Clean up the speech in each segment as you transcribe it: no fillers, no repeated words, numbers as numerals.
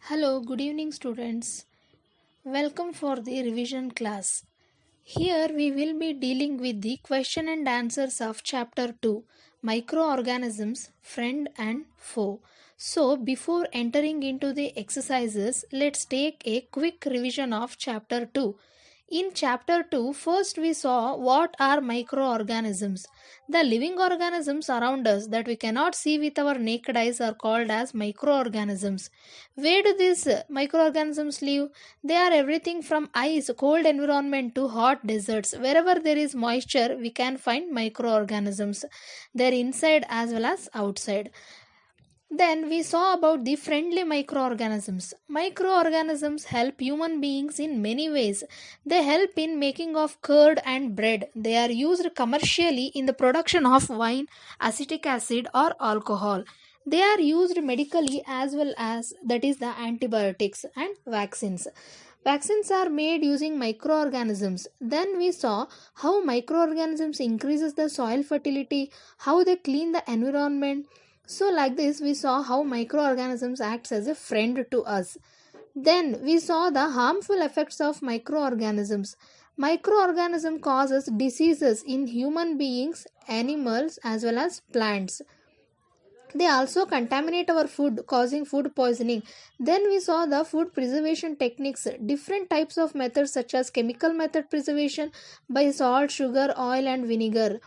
Hello, good evening, students. Welcome for the revision class. Here we will be dealing with the question and answers of chapter 2 Microorganisms, Friend and Foe. So, before entering into the exercises, let's take a quick revision of chapter 2. In chapter 2, first we saw what are microorganisms. The living organisms around us that we cannot see with our naked eyes are called as microorganisms. Where do these microorganisms live? They are everything from ice, cold environment to hot deserts. Wherever there is moisture, we can find microorganisms. They're inside as well as outside. Then we saw about the friendly microorganisms. Microorganisms help human beings in many ways. They help in making of curd and bread. They are used commercially in the production of wine, acetic acid or alcohol. They are used medically as well as that is the antibiotics and vaccines. Vaccines are made using microorganisms. Then we saw how microorganisms increases the soil fertility, how they clean the environment. So like this we saw how microorganisms acts as a friend to us. Then we saw the harmful effects of microorganisms. Microorganism causes diseases in human beings, animals as well as plants. They also contaminate our food, causing food poisoning. Then we saw the food preservation techniques, different types of methods such as chemical method preservation by salt, sugar, oil and vinegar.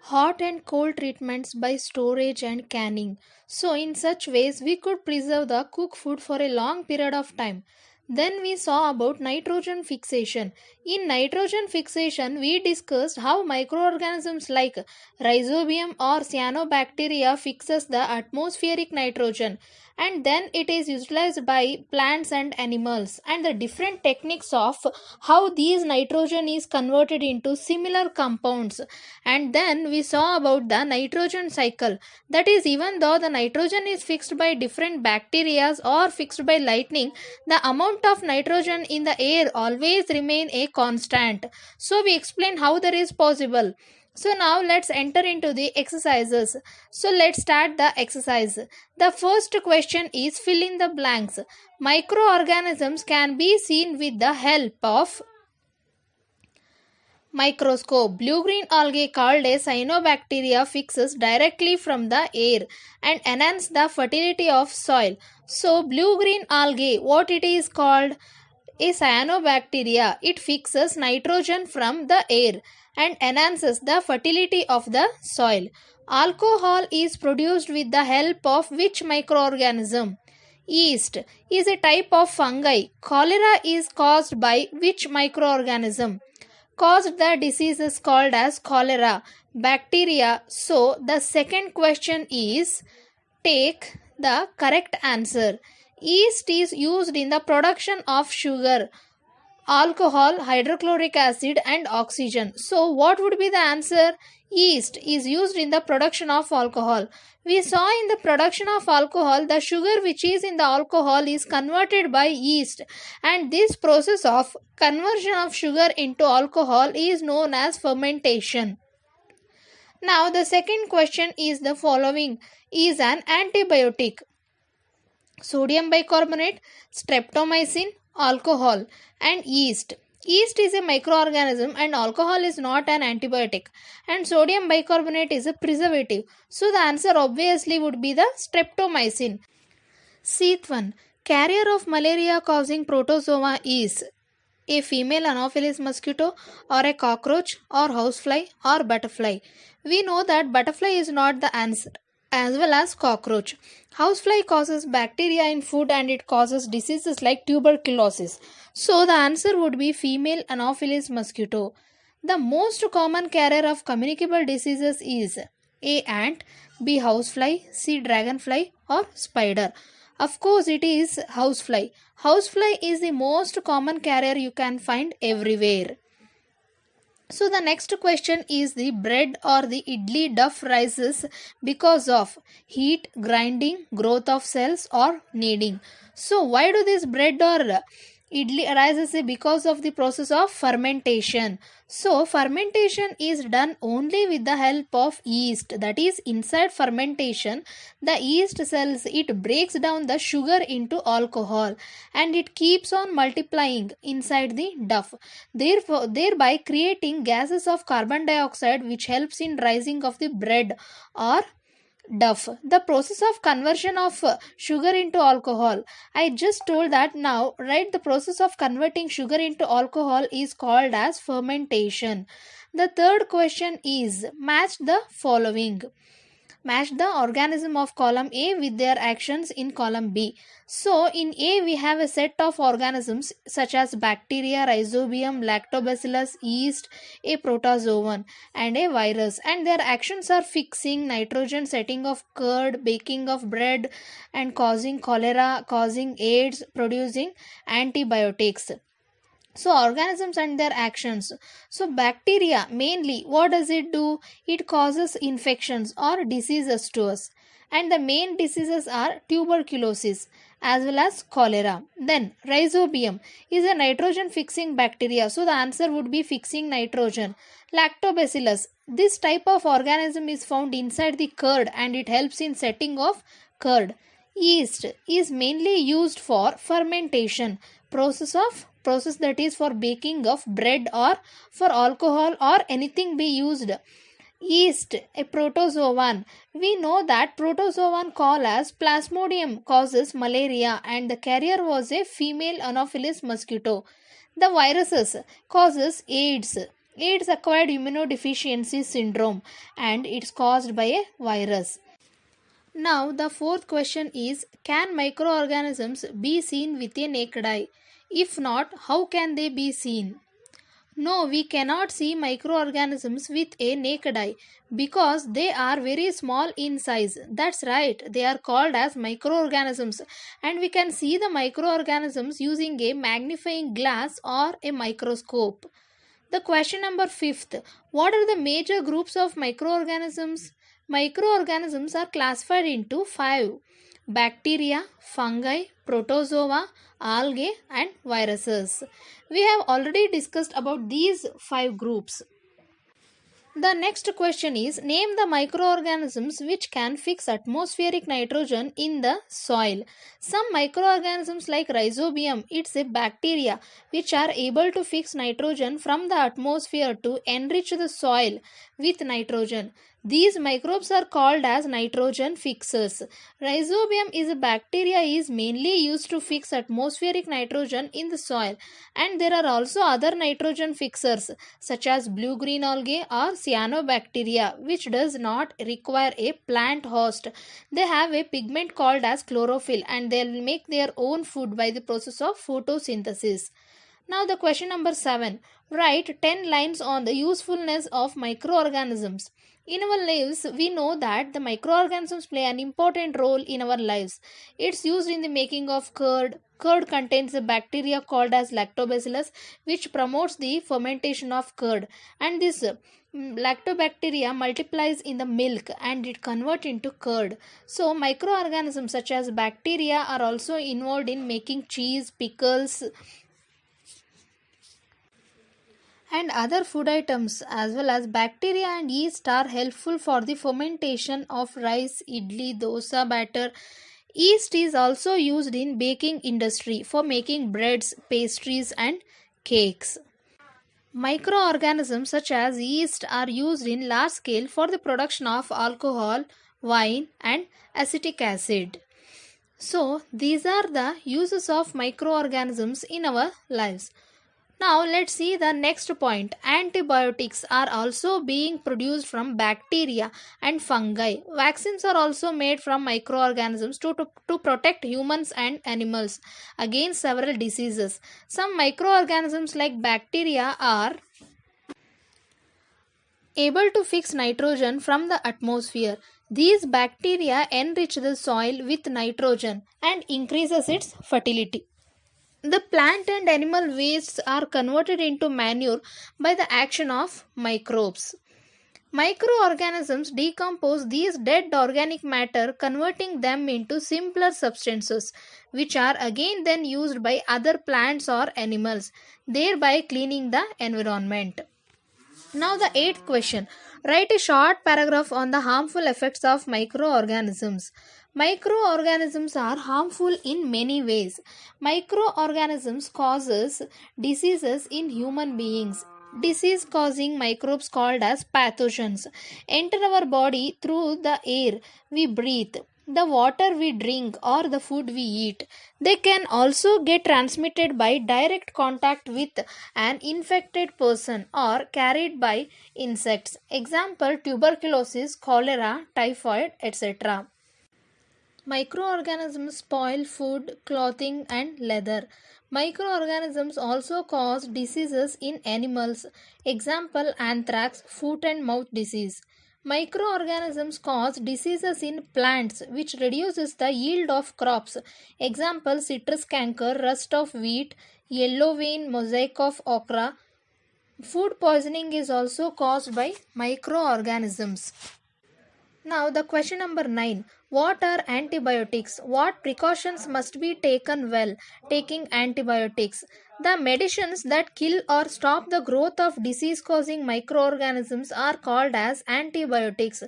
Hot and cold treatments by storage and canning. So, in such ways, we could preserve the cooked food for a long period of time. Then we saw about nitrogen fixation. In nitrogen fixation, we discussed how microorganisms like rhizobium or cyanobacteria fixes the atmospheric nitrogen, and then it is utilized by plants and animals, and the different techniques of how these nitrogen is converted into similar compounds. And then we saw about the nitrogen cycle, that is, even though the nitrogen is fixed by different bacteria or fixed by lightning, the amount of nitrogen in the air always remain a constant. So we explain how that is possible. So now let's enter into the exercises. So let's start the exercise. The first question is fill in the blanks. Microorganisms can be seen with the help of microscope. Blue-green algae called a cyanobacteria fixes directly from the air and enhance the fertility of soil. So blue-green algae, what it is called? A cyanobacteria. It fixes nitrogen from the air and enhances the fertility of the soil. Alcohol is produced with the help of which microorganism? Yeast is a type of fungi. Cholera is caused by which microorganism? Caused the disease is called as cholera. Bacteria. So the second question is take the correct answer. Yeast is used in the production of sugar, alcohol, hydrochloric acid and oxygen. So what would be the answer? Yeast is used in the production of alcohol. We saw in the production of alcohol, the sugar which is in the alcohol is converted by yeast, and this process of conversion of sugar into alcohol is known as fermentation. Now the second question is the following: is an antibiotic sodium bicarbonate, streptomycin, alcohol and yeast. Yeast is a microorganism and alcohol is not an antibiotic, and sodium bicarbonate is a preservative. So the answer obviously would be the streptomycin. Seat 1. Carrier of malaria causing protozoa is a female Anopheles mosquito or a cockroach or housefly or butterfly. We know that butterfly is not the answer, as well as cockroach. Housefly causes bacteria in food and it causes diseases like tuberculosis. So the answer would be female Anopheles mosquito. The most common carrier of communicable diseases is A. Ant, B. Housefly, C. Dragonfly or spider. Of course it is housefly. Housefly is the most common carrier you can find everywhere. So the next question is the bread or the idli duff rises because of heat, grinding, growth of cells or kneading. So why do this bread or Idli arises because of the process of fermentation. So fermentation is done only with the help of yeast. That is, inside fermentation, the yeast cells, it breaks down the sugar into alcohol and it keeps on multiplying inside the dough. Therefore, thereby creating gases of carbon dioxide, which helps in rising of the bread or dough. The process of conversion of sugar into alcohol. I just told that now, right? The process of converting sugar into alcohol is called as fermentation. The third question is match the following. Match the organism of column A with their actions in column B. So in A we have a set of organisms such as bacteria, rhizobium, lactobacillus, yeast, a protozoan and a virus, and their actions are fixing nitrogen, setting of curd, baking of bread and causing cholera, causing AIDS, producing antibiotics. So organisms and their actions. So bacteria mainly, what does it do? It causes infections or diseases to us, and the main diseases are tuberculosis as well as cholera. Then rhizobium is a nitrogen fixing bacteria, so the answer would be fixing nitrogen. Lactobacillus, this type of organism is found inside the curd and it helps in setting of curd. Yeast is mainly used for fermentation, process that is for baking of bread or for alcohol or anything be used. Yeast, a protozoan. We know that protozoan called as Plasmodium causes malaria and the carrier was a female Anopheles mosquito. The viruses causes AIDS. AIDS acquired immunodeficiency syndrome and it's caused by a virus. Now the fourth question is, can microorganisms be seen with a naked eye? If not, how can they be seen? No, we cannot see microorganisms with a naked eye because they are very small in size. That's right, they are called as microorganisms, and we can see the microorganisms using a magnifying glass or a microscope. The question number 5th, what are the major groups of microorganisms? Microorganisms are classified into 5: bacteria, fungi, protozoa, algae and viruses. We have already discussed about these 5 groups. The next question is, name the microorganisms which can fix atmospheric nitrogen in the soil. Some microorganisms like rhizobium, it's a bacteria which are able to fix nitrogen from the atmosphere to enrich the soil with nitrogen. These microbes are called as nitrogen fixers. Rhizobium is a bacteria is mainly used to fix atmospheric nitrogen in the soil, and there are also other nitrogen fixers such as blue-green algae or cyanobacteria, which does not require a plant host. They have a pigment called as chlorophyll and they will make their own food by the process of photosynthesis. Now the question number 7. Write 10 lines on the usefulness of microorganisms. In our lives, we know that the microorganisms play an important role in our lives. It's used in the making of curd. Curd contains a bacteria called as lactobacillus, which promotes the fermentation of curd. And this lactobacteria multiplies in the milk and it converts into curd. So microorganisms such as bacteria are also involved in making cheese, pickles, and other food items, as well as bacteria and yeast are helpful for the fermentation of rice, idli, dosa batter. Yeast is also used in baking industry for making breads, pastries and cakes. Microorganisms such as yeast are used in large scale for the production of alcohol, wine and acetic acid. So these are the uses of microorganisms in our lives. Now let's see the next point. Antibiotics are also being produced from bacteria and fungi. Vaccines are also made from microorganisms to protect humans and animals against several diseases. Some microorganisms like bacteria are able to fix nitrogen from the atmosphere. These bacteria enrich the soil with nitrogen and increases its fertility. The plant and animal wastes are converted into manure by the action of microbes. Microorganisms decompose these dead organic matter, converting them into simpler substances, which are again then used by other plants or animals, thereby cleaning the environment. Now, the eighth question. Write a short paragraph on the harmful effects of microorganisms. Microorganisms are harmful in many ways. Microorganisms causes diseases in human beings. Disease causing microbes called as pathogens enter our body through the air we breathe, the water we drink, or the food we eat. They can also get transmitted by direct contact with an infected person or carried by insects. Example, tuberculosis, cholera, typhoid, etc. Microorganisms spoil food, clothing, and leather. Microorganisms also cause diseases in animals. Example, anthrax, foot and mouth disease. Microorganisms cause diseases in plants, which reduces the yield of crops. Example, citrus canker, rust of wheat, yellow vein mosaic of okra. Food poisoning is also caused by microorganisms. Now, the question number 9. What are antibiotics? What precautions must be taken while taking antibiotics? The medicines that kill or stop the growth of disease causing microorganisms are called as antibiotics.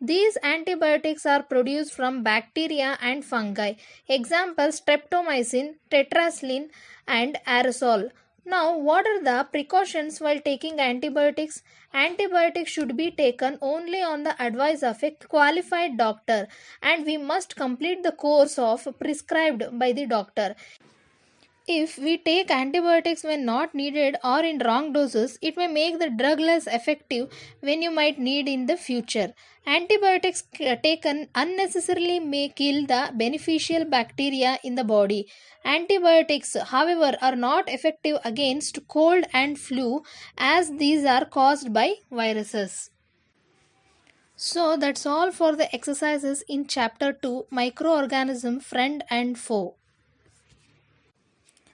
These antibiotics are produced from bacteria and fungi. Examples, streptomycin, tetracycline, and aerosol. Now, what are the precautions while taking antibiotics? Antibiotics should be taken only on the advice of a qualified doctor, and we must complete the course of prescribed by the doctor. If we take antibiotics when not needed or in wrong doses, it may make the drug less effective when you might need in the future. Antibiotics taken unnecessarily may kill the beneficial bacteria in the body. Antibiotics, however, are not effective against cold and flu as these are caused by viruses. So that's all for the exercises in chapter 2, microorganism friend and foe.